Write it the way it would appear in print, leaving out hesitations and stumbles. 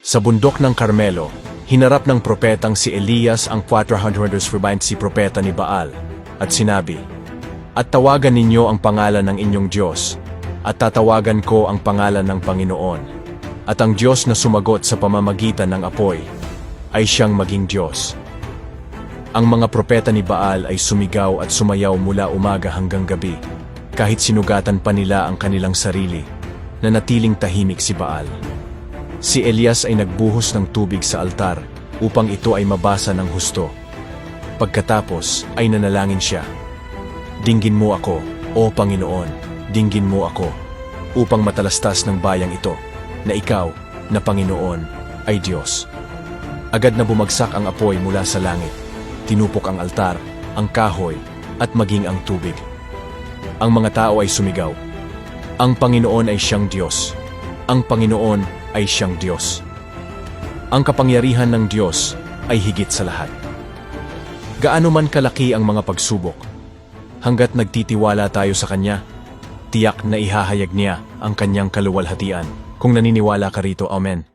Sa bundok ng Carmelo, hinarap ng propetang si Elias ang 400 si propeta ni Baal, at sinabi, "At tawagan ninyo ang pangalan ng inyong Diyos, at tatawagan ko ang pangalan ng Panginoon, at ang Diyos na sumagot sa pamamagitan ng apoy, ay siyang maging Diyos." Ang mga propeta ni Baal ay sumigaw at sumayaw mula umaga hanggang gabi, kahit sinugatan pa nila ang kanilang sarili, na natiling tahimik si Baal. Si Elias ay nagbuhos ng tubig sa altar upang ito ay mabasa ng husto. Pagkatapos ay nanalangin siya, "Dinggin mo ako, O Panginoon, dinggin mo ako, upang matalastas ng bayang ito, na ikaw, na Panginoon, ay Diyos." Agad na bumagsak ang apoy mula sa langit, tinupok ang altar, ang kahoy, at maging ang tubig. Ang mga tao ay sumigaw, "Ang Panginoon ay siyang Diyos! Ang Panginoon ay siyang Diyos!" Ang kapangyarihan ng Diyos ay higit sa lahat. Gaano man kalaki ang mga pagsubok, hanggat nagtitiwala tayo sa Kanya, tiyak na ihahayag niya ang Kanyang kaluwalhatian. Kung naniniwala ka rito, Amen.